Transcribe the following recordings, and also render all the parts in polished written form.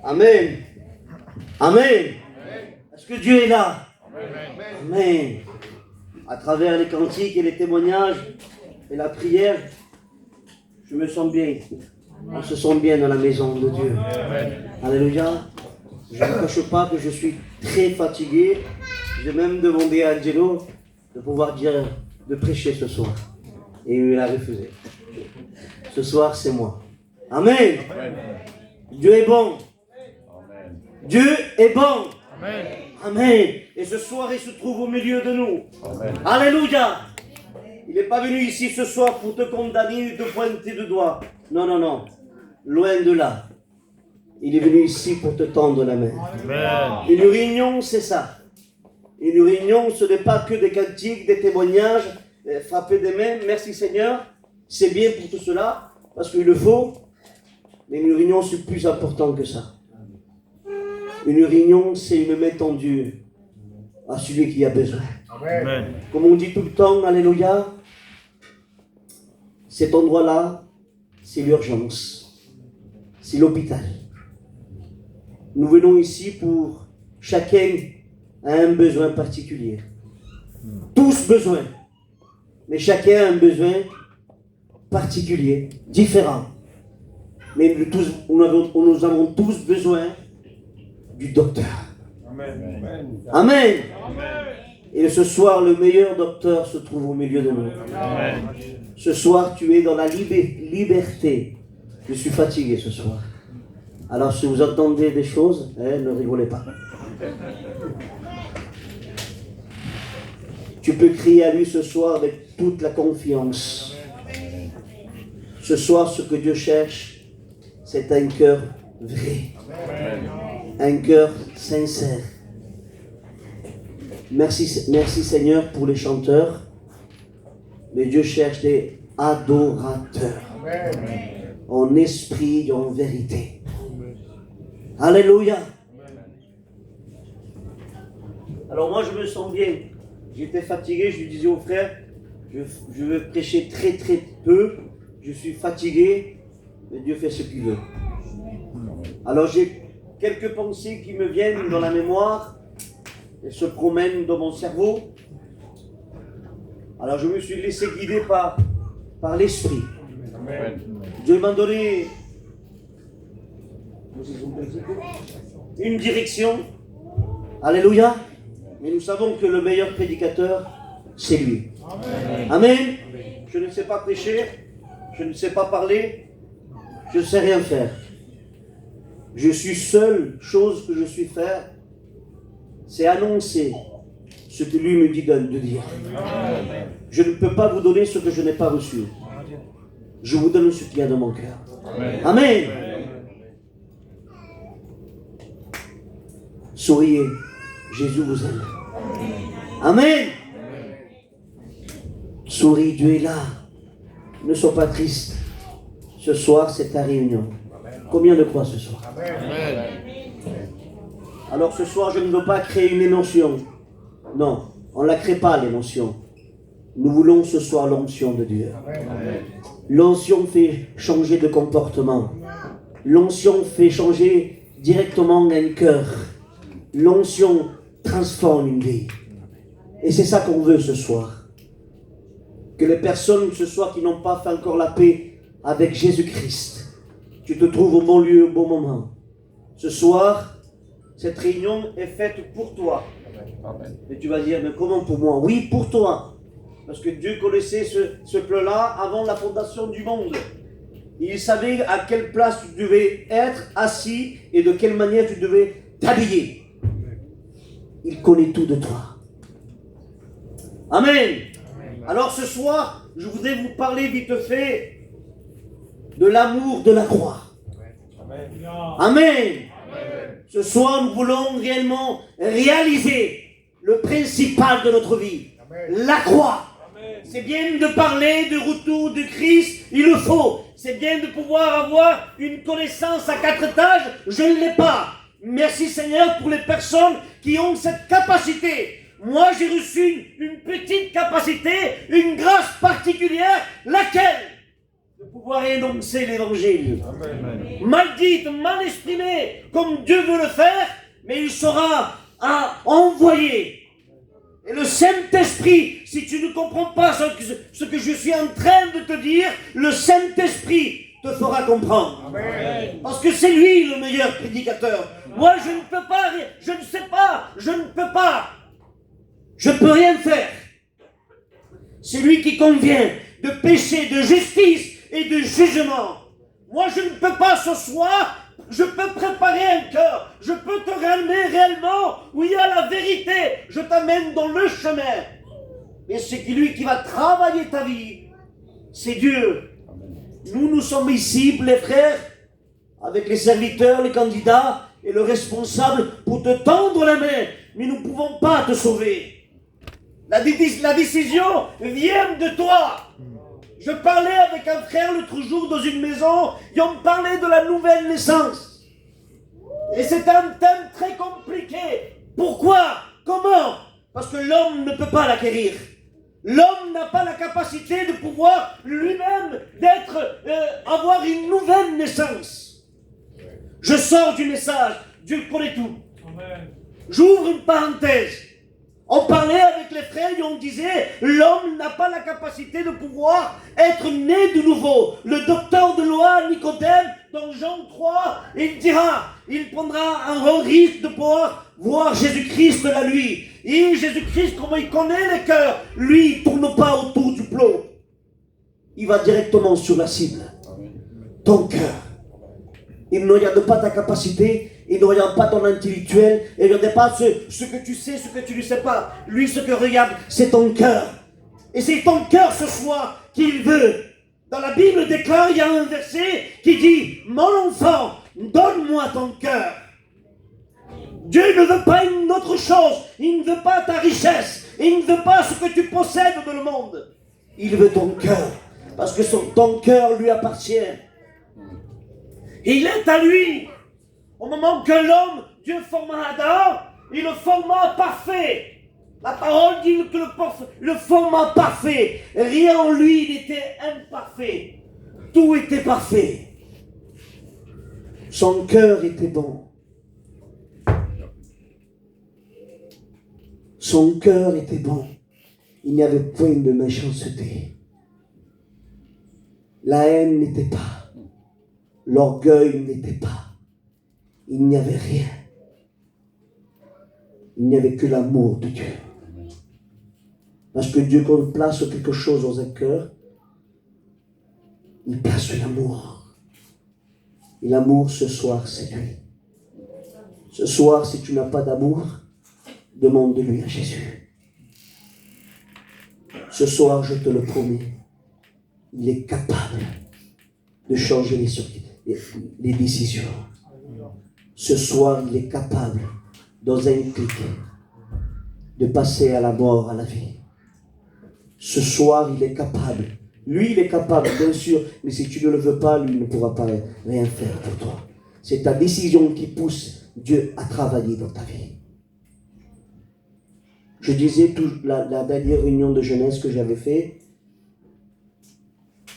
Amen. Amen. Est-ce que Dieu est là? Amen. À travers les cantiques et les témoignages et la prière, je me sens bien. On se sent bien dans la maison de Dieu. Alléluia. Je ne cache pas que je suis très fatigué. J'ai même demandé à Angelo de pouvoir dire, de prêcher ce soir. Et il a refusé. Ce soir, c'est moi. Amen. Dieu est bon. Dieu est bon. Amen. Et ce soir, il se trouve au milieu de nous. Alléluia. Il n'est pas venu ici ce soir pour te condamner ou te pointer de doigt. Non, non, non. Loin de là. Il est venu ici pour te tendre la main. Une réunion, c'est ça. Une réunion, ce n'est pas que des cantiques, des témoignages, frapper des mains. Merci Seigneur. C'est bien pour tout cela, parce qu'il le faut. Mais une réunion, c'est plus important que ça. Une réunion, c'est une main tendue à celui qui a besoin. Amen. Comme on dit tout le temps, alléluia, cet endroit-là, c'est l'urgence. C'est l'hôpital. Nous venons ici pour chacun a un besoin particulier. Tous besoins. Mais chacun a un besoin particulier, différent. Mais nous avons tous besoin du docteur. Amen. Amen. Et ce soir, le meilleur docteur se trouve au milieu de nous. Amen. Ce soir, tu es dans la liberté. Je suis fatigué ce soir. Alors, si vous entendez des choses, ne rigolez pas. Tu peux crier à lui ce soir avec toute la confiance. Ce soir, ce que Dieu cherche, c'est un cœur vrai. Un cœur sincère. Merci Seigneur pour les chanteurs. Mais Dieu cherche des adorateurs. En esprit et en vérité. Alléluia. Alors moi je me sens bien. J'étais fatigué, je lui disais au frère, je veux prêcher très très peu. Je suis fatigué, mais Dieu fait ce qu'il veut. Alors j'ai quelques pensées qui me viennent dans la mémoire et se promènent dans mon cerveau. Alors je me suis laissé guider par l'esprit. Amen. Dieu m'a donné une direction. Alléluia. Mais nous savons que le meilleur prédicateur, c'est lui. Amen. Amen. Je ne sais pas prêcher, je ne sais pas parler, je ne sais rien faire. Je suis seule chose que je suis faire, c'est annoncer ce que lui me dit de dire. Amen. Je ne peux pas vous donner ce que je n'ai pas reçu. Je vous donne ce qu'il y a dans mon cœur. Amen. Amen. Souriez, Jésus vous aime. Amen. Souris, Dieu est là. Ne sois pas triste. Ce soir, c'est ta réunion. Combien de croient ce soir? Amen. Alors ce soir, je ne veux pas créer une émotion. Non, on ne la crée pas, l'émotion. Nous voulons ce soir l'onction de Dieu. Amen. L'onction fait changer de comportement. L'onction fait changer directement un cœur. L'onction transforme une vie. Et c'est ça qu'on veut ce soir. Que les personnes ce soir qui n'ont pas fait encore la paix avec Jésus-Christ, tu te trouves au bon lieu, au bon moment. Ce soir, cette réunion est faite pour toi. Amen. Et tu vas dire, mais comment pour moi? Oui, pour toi. Parce que Dieu connaissait ce plan-là avant la fondation du monde. Il savait à quelle place tu devais être assis et de quelle manière tu devais t'habiller. Il connaît tout de toi. Amen. Amen. Alors ce soir, je voudrais vous parler vite fait de l'amour de la croix. Amen. Amen. Amen. Ce soir, nous voulons réellement réaliser le principal de notre vie. Amen. La croix. Amen. C'est bien de parler du retour de Christ, il le faut. C'est bien de pouvoir avoir une connaissance à 4 étages, je ne l'ai pas. Merci Seigneur pour les personnes qui ont cette capacité. Moi, j'ai reçu une petite capacité, une grâce particulière, laquelle de pouvoir énoncer l'évangile. Mal dite, mal exprimée, comme Dieu veut le faire, mais il sera envoyé. Et le Saint-Esprit, si tu ne comprends pas ce que je suis en train de te dire, le Saint-Esprit te fera comprendre. Amen. Parce que c'est lui le meilleur prédicateur. Moi, je ne peux pas, je ne sais pas, je ne peux pas. Je ne peux rien faire. C'est lui qui convient de péché, de justice et de jugement. Moi, je ne peux pas ce soir. Je peux préparer un cœur. Je peux te ramener réellement où il y a la vérité. Je t'amène dans le chemin. Mais c'est lui qui va travailler ta vie. C'est Dieu. Nous sommes ici, les frères, avec les serviteurs, les candidats et le responsable pour te tendre la main. Mais nous ne pouvons pas te sauver. La décision vient de toi. Je parlais avec un frère l'autre jour dans une maison, et on me parlait de la nouvelle naissance. Et c'est un thème très compliqué. Pourquoi? Comment? Parce que l'homme ne peut pas l'acquérir. L'homme n'a pas la capacité de pouvoir lui-même avoir une nouvelle naissance. Je sors du message, Dieu connaît tout. J'ouvre une parenthèse. On parlait avec les frères et on disait, l'homme n'a pas la capacité de pouvoir être né de nouveau. Le docteur de loi, Nicodème, dans Jean 3, il prendra un grand risque de pouvoir voir Jésus-Christ la nuit. Et Jésus-Christ, comme il connaît les cœurs, lui, il ne tourne pas autour du plomb. Il va directement sur la cible. Ton cœur. Il ne regarde pas ta capacité, il ne regarde pas ton intellectuel, il ne regarde pas ce que tu sais, ce que tu ne sais pas. Lui, ce que regarde, c'est ton cœur. Et c'est ton cœur ce soir qu'il veut. Dans la Bible déclare, il y a un verset qui dit, mon enfant, donne-moi ton cœur. Dieu ne veut pas une autre chose, il ne veut pas ta richesse, il ne veut pas ce que tu possèdes dans le monde. Il veut ton cœur, parce que ton cœur lui appartient. Il est à lui. Au moment que l'homme, Dieu forma Adam, il le forma parfait. La parole dit que le forma parfait. Rien en lui n'était imparfait. Tout était parfait. Son cœur était bon. Son cœur était bon. Il n'y avait point de méchanceté. La haine n'était pas. L'orgueil n'était pas. Il n'y avait rien. Il n'y avait que l'amour de Dieu. Parce que Dieu, quand il place quelque chose dans un cœur, il place l'amour. Et l'amour, ce soir, c'est lui. Ce soir, si tu n'as pas d'amour, demande-lui à Jésus. Ce soir, je te le promets, il est capable de changer les décisions. Ce soir, il est capable, dans un clic, de passer à la mort, à la vie. Ce soir, il est capable. Lui, il est capable, bien sûr, mais si tu ne le veux pas, lui ne pourra pas rien faire pour toi. C'est ta décision qui pousse Dieu à travailler dans ta vie. Je disais, la dernière réunion de jeunesse que j'avais fait,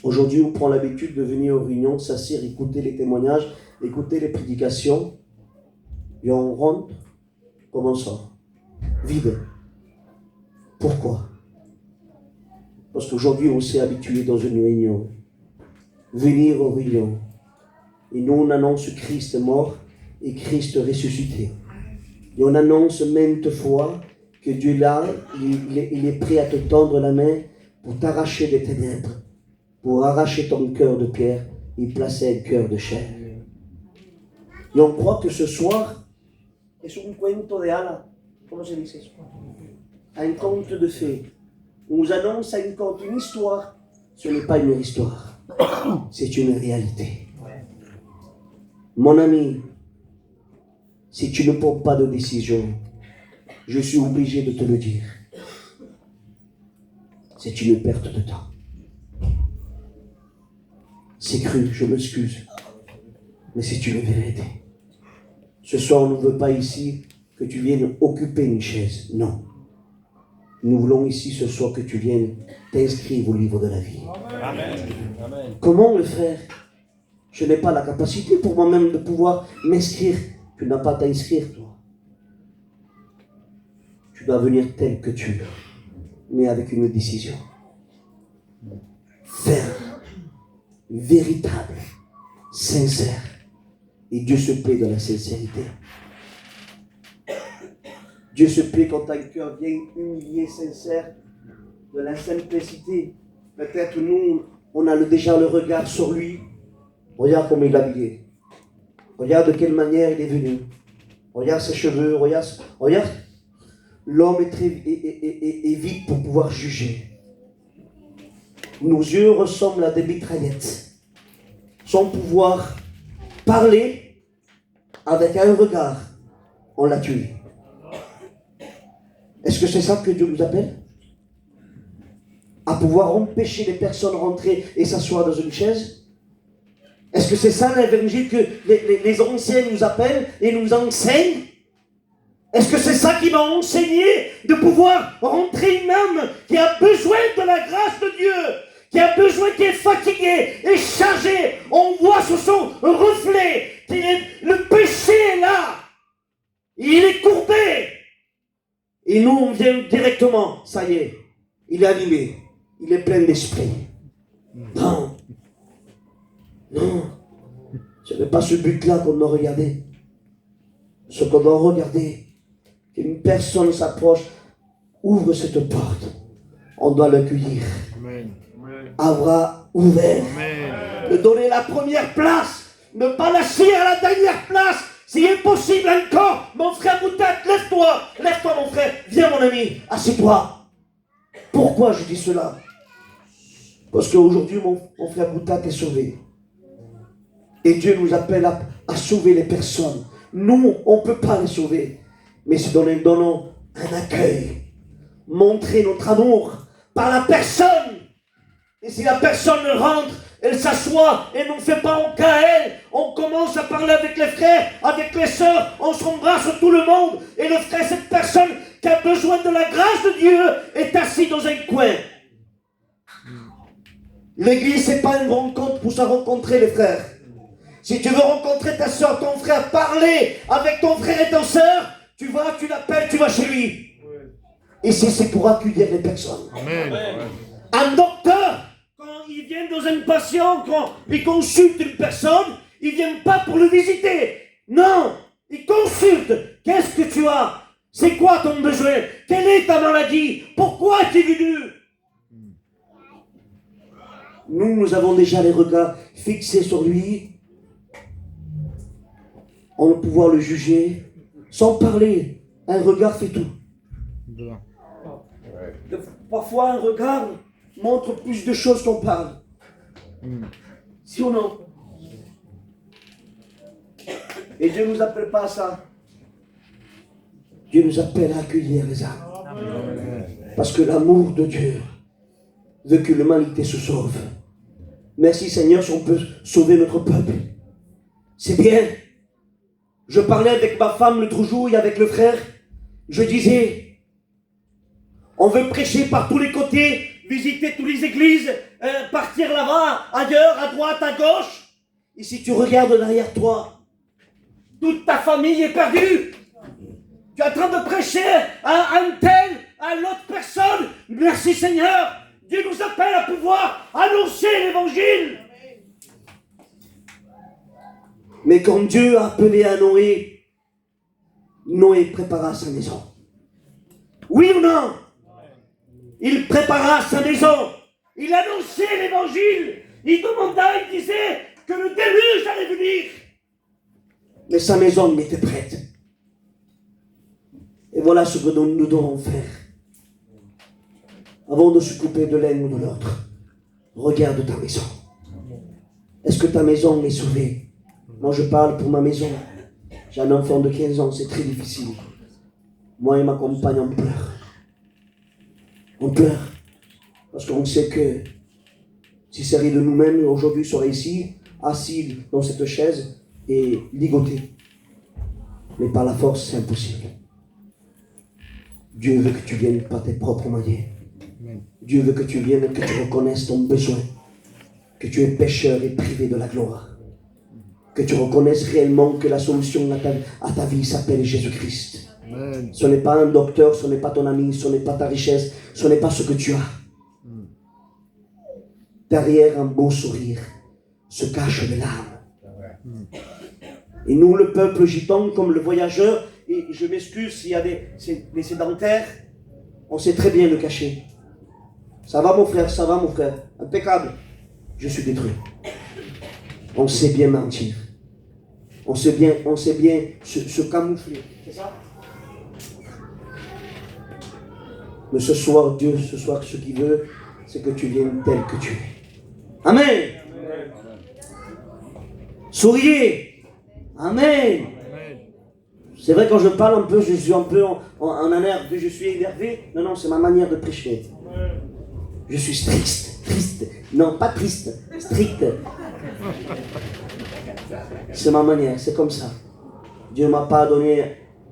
aujourd'hui, on prend l'habitude de venir aux réunions, de s'asseoir, écouter les témoignages, écouter les prédications, et on rentre comme on sort, vide. Pourquoi? Parce qu'aujourd'hui, on s'est habitué dans une réunion, venir aux réunions, et nous, on annonce Christ mort et Christ ressuscité. Et on annonce maintes fois que Dieu là, il est prêt à te tendre la main pour t'arracher des ténèbres, pour arracher ton cœur de pierre et placer un cœur de chair. Et on croit que ce soir, es un cuento de hadas. Comment se dit ça? Un conte de fées. On nous annonce un conte, une histoire. Ce n'est pas une histoire, c'est une réalité. Mon ami, si tu ne prends pas de décision, je suis obligé de te le dire. C'est une perte de temps. C'est cru, je m'excuse. Mais c'est une vérité. Ce soir, on ne veut pas ici que tu viennes occuper une chaise. Non. Nous voulons ici ce soir que tu viennes t'inscrire au livre de la vie. Amen. Amen. Comment le faire? Je n'ai pas la capacité pour moi-même de pouvoir m'inscrire. Tu n'as pas à t'inscrire, toi. Tu dois venir tel que tu es, mais avec une décision. Ferme, véritable, sincère. Et Dieu se plaît dans la sincérité. Dieu se plaît quand un cœur vient humilié, sincère, de la simplicité. Peut-être nous, on a déjà le regard sur lui. Regarde comment il est habillé. Regarde de quelle manière il est venu. Regarde ses cheveux. Regarde. L'homme est vite pour pouvoir juger. Nos yeux ressemblent à des mitraillettes. Sans pouvoir parler avec un regard, on l'a tué. Est-ce que c'est ça que Dieu nous appelle? À pouvoir empêcher les personnes de rentrer et s'asseoir dans une chaise? Est-ce que c'est ça l'évangile que les anciens nous appellent et nous enseignent? Est-ce que c'est ça qui m'a enseigné de pouvoir rentrer une âme qui a besoin de la grâce de Dieu, qui a besoin, qui est fatiguée et chargée? On voit sur son reflet le péché est là. Il est courbé. Et nous, on vient directement, ça y est, il est animé, il est plein d'esprit. Non, ce n'est pas ce but-là qu'on doit regarder. Ce qu'on doit regarder, qu'une personne s'approche, ouvre cette porte, on doit l'accueillir. Avoir ouvert, de donner la première place, ne pas lâcher à la dernière place. Si est possible encore, mon frère Boutat, lève-toi mon frère, viens mon ami, assieds-toi. Pourquoi je dis cela? Parce qu'aujourd'hui mon frère Boutat est sauvé. Et Dieu nous appelle à sauver les personnes. Nous, on ne peut pas les sauver, mais c'est donnant un accueil, montrer notre amour par la personne. Et si la personne rentre, elle s'assoit et n'en fait pas en cas à elle. On commence à parler avec les frères, avec les sœurs, on s'embrasse tout le monde. Et le frère, cette personne qui a besoin de la grâce de Dieu, est assis dans un coin. L'église, c'est pas une rencontre pour se rencontrer, les frères. Si tu veux rencontrer ta sœur, ton frère, parler avec ton frère et ta sœur, tu vas, tu l'appelles, tu vas chez lui. Et c'est pour accueillir les personnes. Amen. Un docteur, quand il vient dans un patient, quand il consulte une personne, il ne vient pas pour le visiter. Non, il consulte. Qu'est-ce que tu as? C'est quoi ton besoin? Quelle est ta maladie? Pourquoi tu es venu? Nous avons déjà les regards fixés sur lui. On va pouvoir le juger sans parler. Un regard fait tout. Parfois, un regard montre plus de choses qu'on parle. Si ou non? Et Dieu ne nous appelle pas à ça. Dieu nous appelle à accueillir les âmes. Parce que l'amour de Dieu veut que l'humanité se sauve. Merci Seigneur si on peut sauver notre peuple. C'est bien. Je parlais avec ma femme l'autre jour et avec le frère. Je disais, on veut prêcher par tous les côtés, visiter toutes les églises, partir là-bas, ailleurs, à droite, à gauche. Et si tu regardes derrière toi, toute ta famille est perdue. Tu es en train de prêcher à un tel, à l'autre personne. Merci Seigneur. Dieu nous appelle à pouvoir annoncer l'évangile. Mais quand Dieu a appelé à Noé, Noé prépara sa maison. Oui ou non? Il prépara sa maison. Il annonçait l'évangile. Il demanda, il disait que le déluge allait venir. Mais sa maison était prête. Et voilà ce que nous devons faire. Avant de se couper de l'un ou de l'autre, regarde ta maison. Est-ce que ta maison est sauvée? Moi je parle pour ma maison. J'ai un enfant de 15 ans, c'est très difficile. Moi et ma compagne, on pleure. On pleure. Parce qu'on sait que si c'est de nous-mêmes, aujourd'hui, on serait ici, assis dans cette chaise et ligotés. Mais par la force, c'est impossible. Dieu veut que tu viennes par tes propres moyens. Dieu veut que tu viennes, que tu reconnaisses ton besoin, que tu es pécheur et privé de la gloire. Que tu reconnaisses réellement que la solution à ta vie s'appelle Jésus-Christ. Ce n'est pas un docteur, ce n'est pas ton ami, ce n'est pas ta richesse, ce n'est pas ce que tu as. Derrière un beau sourire se cache de l'âme. Et nous, le peuple gitan, comme le voyageur, et je m'excuse s'il y a des sédentaires, on sait très bien le cacher. Ça va mon frère, impeccable. Je suis détruit. On sait bien mentir. On sait bien se camoufler. C'est ça? Mais ce soir, Dieu, ce qu'il veut, c'est que tu viennes tel que tu es. Amen. Souriez. Amen. C'est vrai, quand je parle un peu, je suis un peu en air, je suis énervé. Non, c'est ma manière de prêcher. Je suis triste. Non, pas triste, strict. C'est ma manière, c'est comme ça. Dieu ne m'a pas donné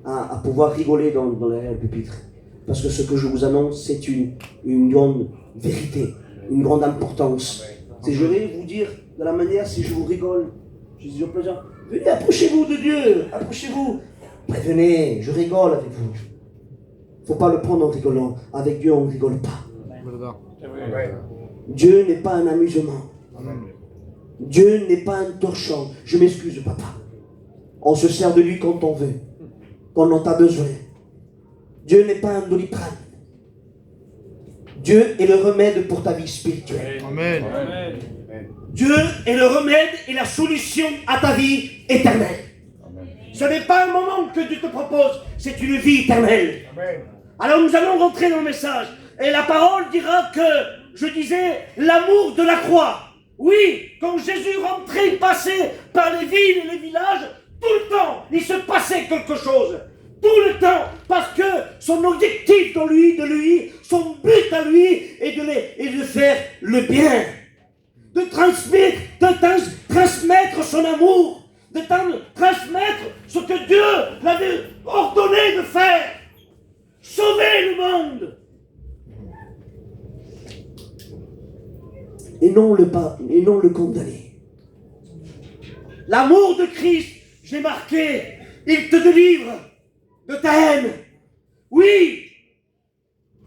à pouvoir rigoler dans le pupitre. Parce que ce que je vous annonce, c'est une grande vérité, une grande importance. Si je vais vous dire de la manière, si je vous rigole, je dis au plaisir, venez, approchez-vous de Dieu, approchez-vous. Prévenez, je rigole avec vous. Il ne faut pas le prendre en rigolant. Avec Dieu, on ne rigole pas. Dieu n'est pas un amusement. Dieu n'est pas un torchon. Je m'excuse, papa. On se sert de lui quand on veut, quand on en a besoin. Dieu n'est pas un doliprane. Dieu est le remède pour ta vie spirituelle. Amen. Dieu est le remède et la solution à ta vie éternelle. Amen. Ce n'est pas un moment que Dieu te propose, c'est une vie éternelle. Amen. Alors nous allons rentrer dans le message. Et la parole dira que, je disais, l'amour de la croix. Oui, quand Jésus rentrait, il passait par les villes et les villages, tout le temps, il se passait quelque chose. Tout le temps, parce que son objectif de lui, son but à lui est de faire le bien. De transmettre son amour, de transmettre ce que Dieu l'avait ordonné de faire. Sauver le monde. Et non le condamner. L'amour de Christ, j'ai marqué, il te délivre de ta haine. Oui,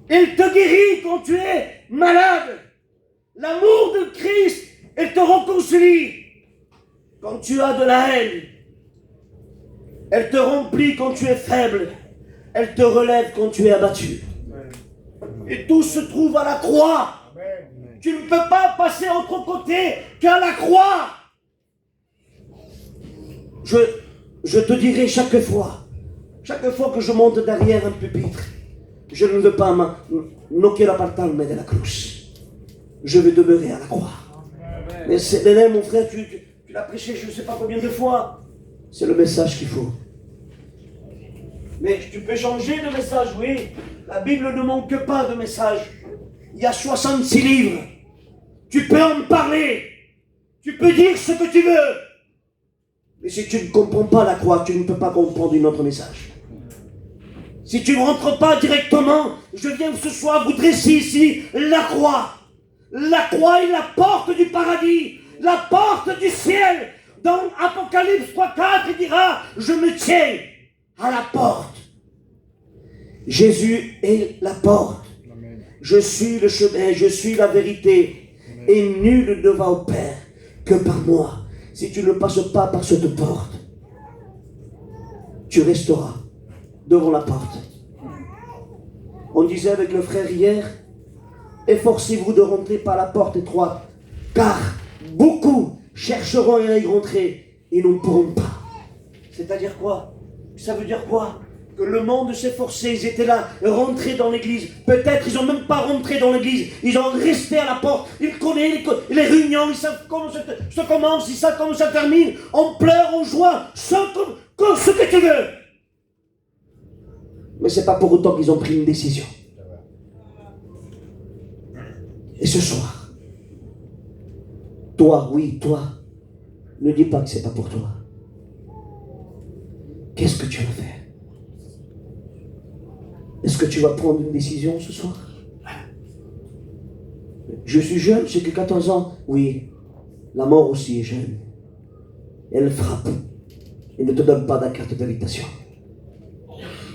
il te guérit quand tu es malade. L'amour de Christ, il te réconcilie quand tu as de la haine. Elle te remplit quand tu es faible. Elle te relève quand tu es abattu. Et tout se trouve à la croix. Tu ne peux pas passer à autre côté qu'à la croix. Je te dirai chaque fois que je monte derrière un pupitre, je ne veux pas knocker la palme de la croix. Je veux demeurer à la croix. Mais c'est mon frère, tu l'as prêché je ne sais pas combien de fois. C'est le message qu'il faut. Mais tu peux changer de message, oui. La Bible ne manque pas de message. Il y a 66 livres. Tu peux en parler. Tu peux dire ce que tu veux. Mais si tu ne comprends pas la croix, tu ne peux pas comprendre un autre message. Si tu ne rentres pas directement, je viens ce soir vous dresser ici la croix. La croix est la porte du paradis, la porte du ciel. Dans Apocalypse 3:4, il dira, je me tiens à la porte. Jésus est la porte. Amen. Je suis le chemin, je suis la vérité. Amen. Et nul ne va au Père que par moi. Si tu ne passes pas par cette porte, tu resteras devant la porte. On disait avec le frère hier, efforcez-vous de rentrer par la porte étroite, car beaucoup chercheront à y rentrer et ne pourront pas. C'est-à-dire quoi? Ça veut dire quoi? Que le monde s'efforçait, ils étaient là, rentrés dans l'église. Peut-être ils n'ont même pas rentré dans l'église, ils ont resté à la porte. Ils connaissent les réunions, ils savent comment ça commence, ils savent comment ça termine. On pleure, on joie, ce que tu veux. Mais c'est pas pour autant qu'ils ont pris une décision. Et ce soir, toi, ne dis pas que c'est pas pour toi. Qu'est-ce que tu veux faire? Est-ce Est-ce que tu vas prendre une décision ce soir? Je suis jeune, j'ai que 14 ans. Oui, la mort aussi est jeune. Elle frappe. Elle ne te donne pas de carte d'invitation.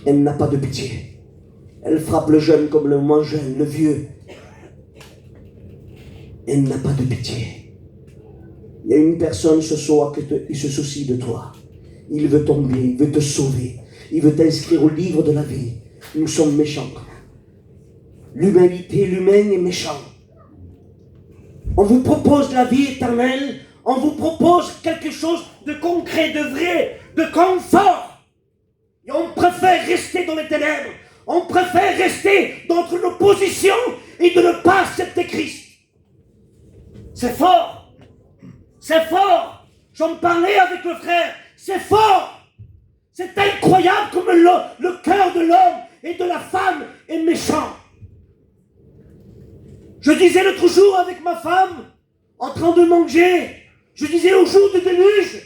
Elle n'a pas de pitié. Elle frappe le jeune comme le moins jeune, le vieux. Elle n'a pas de pitié. Il y a une personne ce soir qui se soucie de toi. Il veut ton bien, il veut te sauver. Il veut t'inscrire au livre de la vie. Nous sommes méchants. L'humanité, l'humain est méchant. On vous propose la vie éternelle. On vous propose quelque chose de concret, de vrai, de confort. Et on préfère rester dans les ténèbres. On préfère rester dans notre position et de ne pas accepter Christ. C'est fort. C'est fort. J'en parlais avec le frère. C'est fort. C'est incroyable comme le cœur de l'homme et de la femme est méchant. Je disais l'autre jour avec ma femme, en train de manger, je disais au jour de déluge,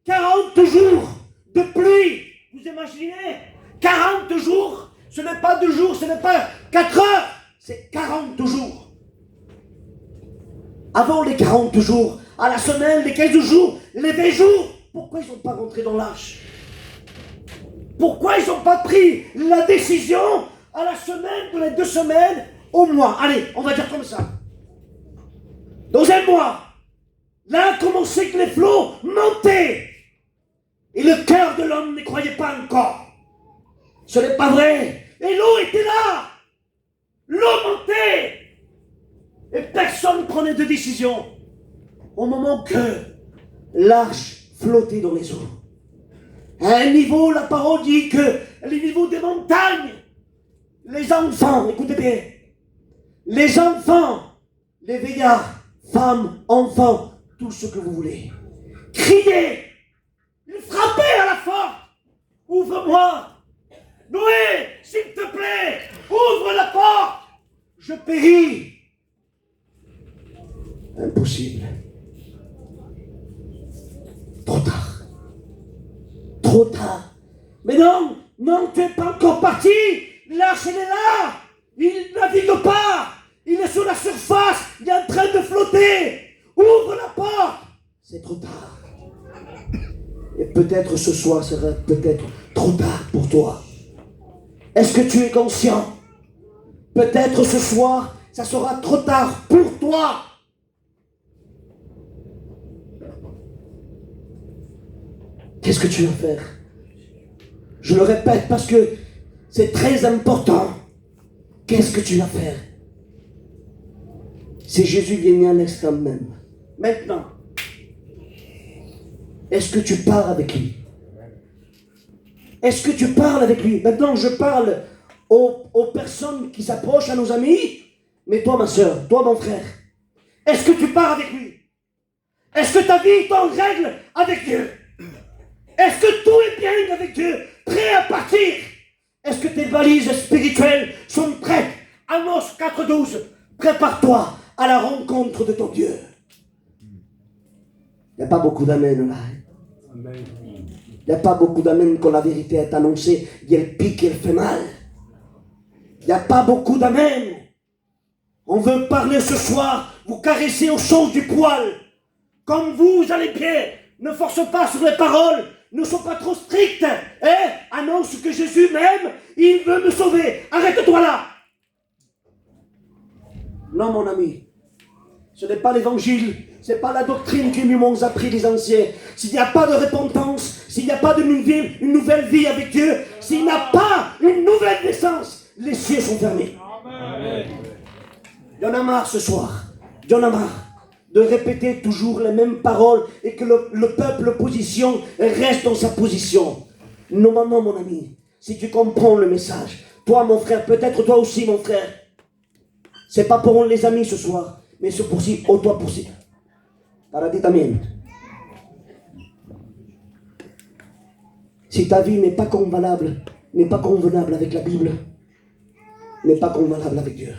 40 jours de pluie. Vous imaginez? 40 jours, ce n'est pas 2 jours, ce n'est pas 4 heures, c'est 40 jours. Avant les 40 jours, à la semaine, les 15 jours, les 20 jours, pourquoi ils ne sont pas rentrés dans l'arche? Pourquoi ils n'ont pas pris la décision à la semaine, dans les 2 semaines, au mois? Allez, on va dire comme ça. Dans un mois, là a commencé que les flots montaient. Et le cœur de l'homme ne croyait pas encore. Ce n'est pas vrai. Et l'eau était là. L'eau montait. Et personne ne prenait de décision. Au moment que l'arche flottait dans les eaux. À un niveau, la parole dit que les niveaux des montagnes, les enfants, écoutez bien, les enfants, les vieillards, femmes, enfants, tout ce que vous voulez, criaient, ils frappaient à la porte. Ouvre-moi. Noé, s'il te plaît, ouvre la porte. Je péris. Impossible. Trop tard. Trop tard. Mais non, non, tu n'es pas encore parti. L'arche, elle est là. Il ne navigue pas. Il est sur la surface. Il est en train de flotter. Ouvre la porte. C'est trop tard. Et peut-être ce soir sera peut-être trop tard pour toi. Est-ce que tu es conscient? Peut-être ce soir, ça sera trop tard pour toi. Qu'est-ce que tu vas faire? Je le répète parce que c'est très important. Qu'est-ce que tu vas faire? Si Jésus vient à l'instant même, maintenant, est-ce que tu pars avec lui? Est-ce que tu parles avec lui? Maintenant, je parle aux personnes qui s'approchent, à nos amis, mais toi, ma soeur, toi, mon frère, est-ce que tu pars avec lui? Est-ce que ta vie est en règle avec Dieu? Est-ce que tout est bien avec Dieu? Prêt à partir? Est-ce que tes valises spirituelles sont prêtes? Amos 4,12. Prépare-toi à la rencontre de ton Dieu. Il n'y a pas beaucoup d'amen là. Il n'y a pas beaucoup d'amen quand la vérité est annoncée. Elle pique, elle fait mal. Il n'y a pas beaucoup d'amen. On veut parler ce soir, vous caresser aux choses du poil. Comme vous allez bien. Ne force pas sur les paroles. Ne sois pas trop strict. Annonce que Jésus m'aime. Il veut me sauver. Arrête-toi là. Non, mon ami. Ce n'est pas l'évangile. Ce n'est pas la doctrine que nous m'ont appris les anciens. S'il n'y a pas de repentance, s'il n'y a pas de une nouvelle vie avec Dieu, s'il n'y a pas une nouvelle naissance, les cieux sont fermés. Amen. Il y en a marre ce soir. Il y en a marre de répéter toujours les mêmes paroles et que le peuple opposition reste dans sa position. Normalement, mon ami, si tu comprends le message, toi, mon frère, peut-être toi aussi, mon frère, c'est pas pour les amis ce soir, mais c'est pour si, oh, toi pour si. Paradis amen. Si ta vie n'est pas convenable avec la Bible, n'est pas convenable avec Dieu.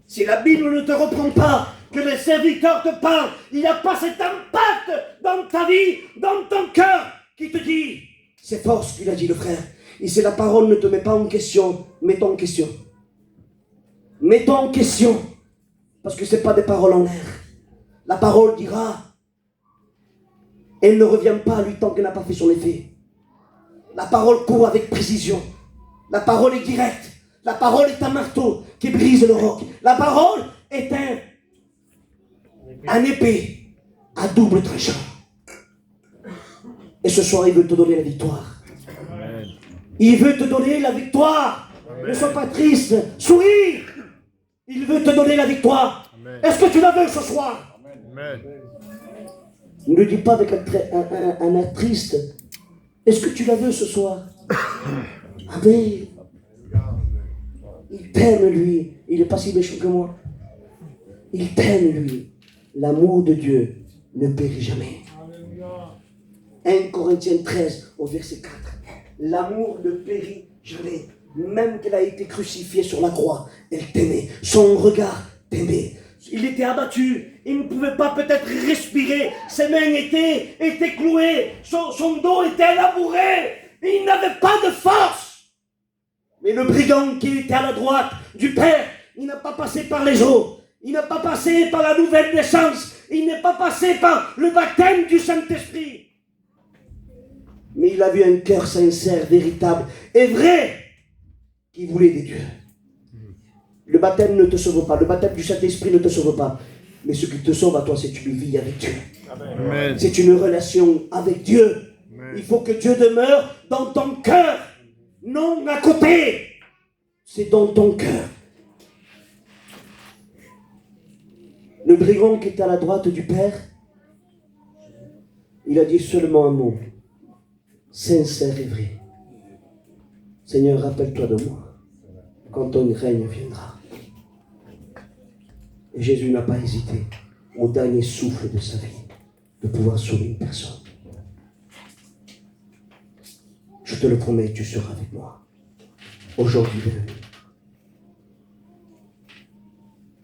Si la Bible ne te reprend pas, que les serviteurs te parlent, il n'y a pas cet impact dans ta vie, dans ton cœur, qui te dit, c'est fort ce qu'il a dit le frère, Et si la parole ne te met pas en question, mets-toi en question. Mets-toi en question. Parce que ce n'est pas des paroles en l'air. La parole dira, elle ne revient pas à lui tant qu'elle n'a pas fait son effet. La parole court avec précision. La parole est directe. La parole est un marteau qui brise le roc. La parole est un épée à double tranchant. Et ce soir, il veut te donner la victoire. Amen. Il veut te donner la victoire. Amen. Ne sois pas triste. Souris. Il veut te donner la victoire. Amen. Est-ce que tu la veux ce soir? Amen. Ne dis pas avec un air triste. Est-ce que tu la veux ce soir? Amen. Il t'aime, lui. Il n'est pas si méchant que moi. Il t'aime, lui. L'amour de Dieu ne périt jamais. 1 Corinthiens 13, au verset 4. L'amour ne périt jamais. Même qu'elle a été crucifiée sur la croix, elle t'aimait. Son regard t'aimait. Il était abattu. Il ne pouvait pas peut-être respirer. Ses mains étaient clouées. Son dos était labouré. Il n'avait pas de force. Mais le brigand qui était à la droite du Père, il n'a pas passé par les eaux. Il n'a pas passé par la nouvelle naissance. Il n'est pas passé par le baptême du Saint-Esprit. Mais il a vu un cœur sincère, véritable et vrai qui voulait des dieux. Le baptême ne te sauve pas. Le baptême du Saint-Esprit ne te sauve pas. Mais ce qui te sauve à toi, c'est que tu vis avec Dieu. Amen. C'est une relation avec Dieu. Amen. Il faut que Dieu demeure dans ton cœur, non à côté. C'est dans ton cœur. Le brigand qui était à la droite du Père, il a dit seulement un mot, sincère et vrai. Seigneur, rappelle-toi de moi quand ton règne viendra. Et Jésus n'a pas hésité, au dernier souffle de sa vie, de pouvoir sauver une personne. Je te le promets, tu seras avec moi, aujourd'hui et demain.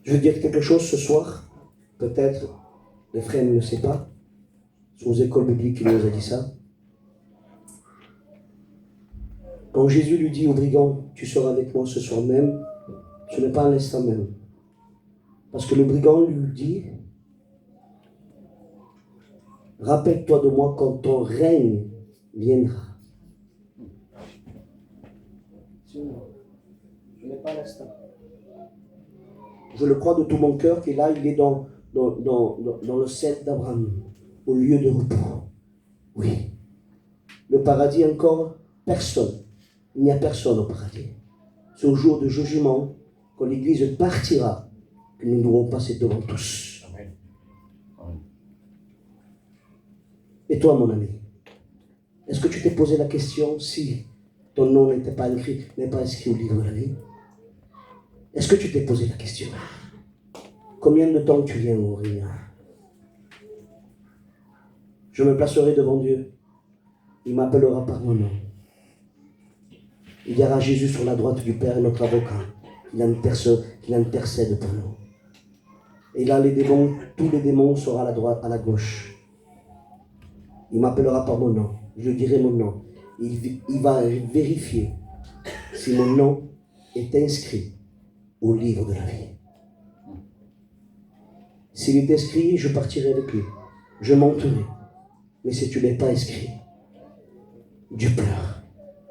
Je veux dire quelque chose ce soir. Peut-être, le frère ne le sait pas. Sous école biblique, il nous a dit ça. Quand Jésus lui dit au brigand, tu seras avec moi ce soir même, ce n'est pas à l'instant même. Parce que le brigand lui dit, rappelle-toi de moi quand ton règne viendra. Ce n'est pas à l'instant. Je le crois de tout mon cœur que là, il est dans le ciel d'Abraham, au lieu de repos. Oui. Le paradis encore, personne. Il n'y a personne au paradis. C'est au jour de jugement, quand l'Église partira, que nous devrons passer devant tous. Amen. Et toi, mon ami, est-ce que tu t'es posé la question si ton nom n'est pas inscrit au livre de la vie? Est-ce que tu t'es posé la question? Combien de temps tu viens mourir? Je me placerai devant Dieu. Il m'appellera par mon nom. Il y aura Jésus sur la droite du Père, notre avocat. Il intercède pour nous. Et là, les démons, tous les démons seront à la droite, à la gauche. Il m'appellera par mon nom. Je dirai mon nom. Il va vérifier si mon nom est inscrit au livre de la vie. S'il est inscrit, je partirai avec lui. Je monterai. Mais si tu n'es pas inscrit, Dieu pleure.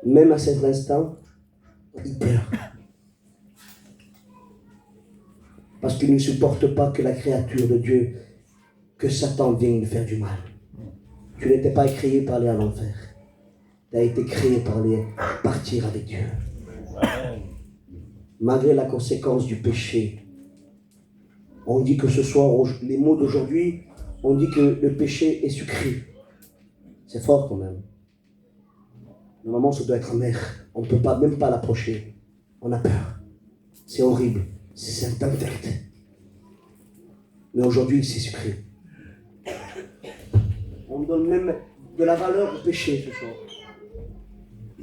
Même à cet instant, il pleure. Parce qu'il ne supporte pas que la créature de Dieu, que Satan vienne lui faire du mal. Tu n'étais pas créé pour aller à l'enfer. Tu as été créé pour aller partir avec Dieu. Malgré la conséquence du péché, on dit que ce soir, les mots d'aujourd'hui, on dit que le péché est sucré. C'est fort quand même. Normalement, ça doit être amer. On ne peut même pas l'approcher. On a peur. C'est horrible. C'est infect. Mais aujourd'hui, c'est sucré. On donne même de la valeur au péché ce soir.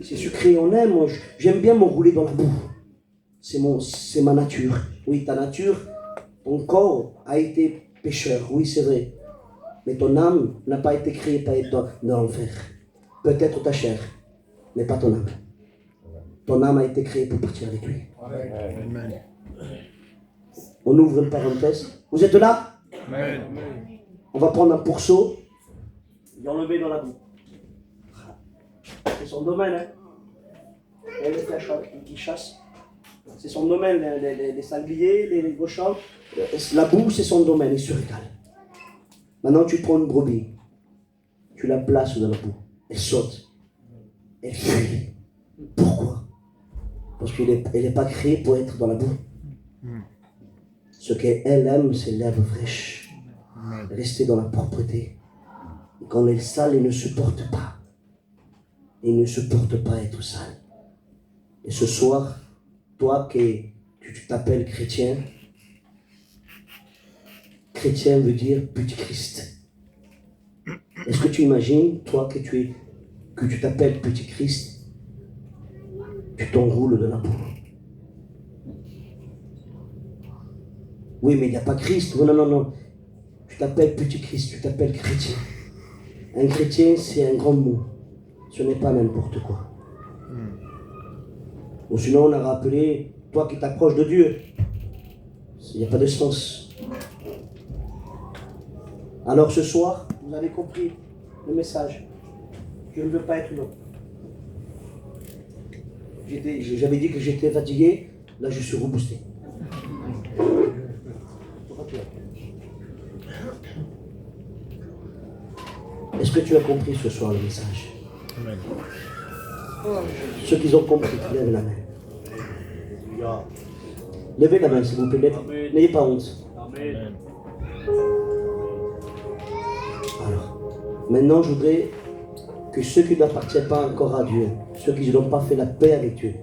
C'est sucré, on aime. Moi, j'aime bien m'enrouler dans la boue. C'est ma nature. Oui, ta nature, ton corps a été pécheur. Oui, c'est vrai. Mais ton âme n'a pas été créée pour être dans l'enfer. Peut-être ta chair, mais pas ton âme. Ton âme a été créée pour partir avec lui. Amen. On ouvre une parenthèse. Vous êtes là? Amen. On va prendre un pourceau et on le met dans la boue. C'est son domaine, hein. Elle est qui chasse. C'est son domaine, les sangliers, les cochons. La boue, c'est son domaine, il se régale. Maintenant, tu prends une brebis, tu la places dans la boue, elle saute, elle fuit. Pourquoi? Parce qu'elle n'est pas créée pour être dans la boue. Ce qu'elle aime, c'est l'herbe fraîche. Rester dans la propreté. Et quand elle est sale, elle ne supporte pas. Elle ne supporte pas être sale. Et ce soir, toi qui tu t'appelles chrétien, chrétien veut dire petit Christ. Est-ce que tu imagines, toi que tu t'appelles petit Christ, tu t'enroules de la boue? Oui, mais il n'y a pas Christ. Non. Tu t'appelles petit Christ, tu t'appelles chrétien. Un chrétien, c'est un grand mot. Ce n'est pas n'importe quoi. Ou sinon, on a rappelé, toi qui t'approches de Dieu. Il n'y a pas de sens. Alors ce soir, vous avez compris le message. Je ne veux pas être long. J'avais dit que j'étais fatigué, là je suis reboosté. Est-ce que tu as compris ce soir le message? Amen. Ceux qui ont compris, lèvez la main. Levez la main s'il vous plaît, n'ayez pas honte. Amen. Alors, maintenant je voudrais que ceux qui n'appartiennent pas encore à Dieu, ceux qui n'ont pas fait la paix avec Dieu,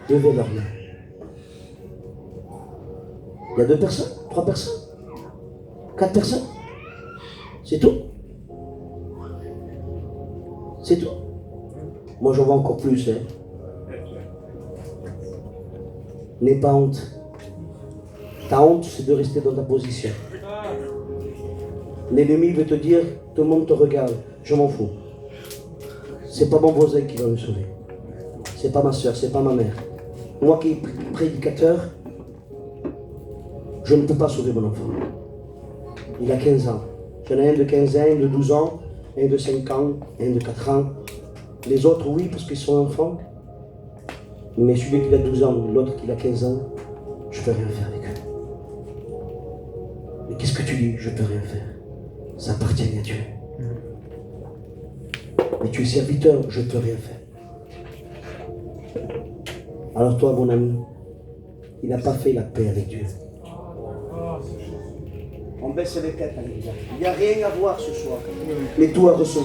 levez leurs mains. Il y a 2 personnes, 3 personnes, 4 personnes. C'est tout. C'est tout. Moi j'en vois encore plus. N'aie pas honte. Ta honte, c'est de rester dans ta position. L'ennemi veut te dire, tout le monde te regarde. Je m'en fous. C'est pas mon voisin qui va me sauver. C'est pas ma soeur, c'est pas ma mère. Moi qui suis prédicateur, je ne peux pas sauver mon enfant. Il a 15 ans. J'en ai un de 15 ans, un de 12 ans, un de 5 ans, un de 4 ans. Les autres, oui, parce qu'ils sont enfants. Mais celui qui a 12 ans, l'autre qui a 15 ans, je ne peux rien faire avec eux. Mais qu'est-ce que tu dis? Je ne peux rien faire. Ça appartient à Dieu. Mais tu es serviteur, je ne peux rien faire. Alors toi, mon ami, il n'a pas fait la paix avec Dieu. On baisse les têtes, allez. Il n'y a rien à voir ce soir, mais tout à recevoir.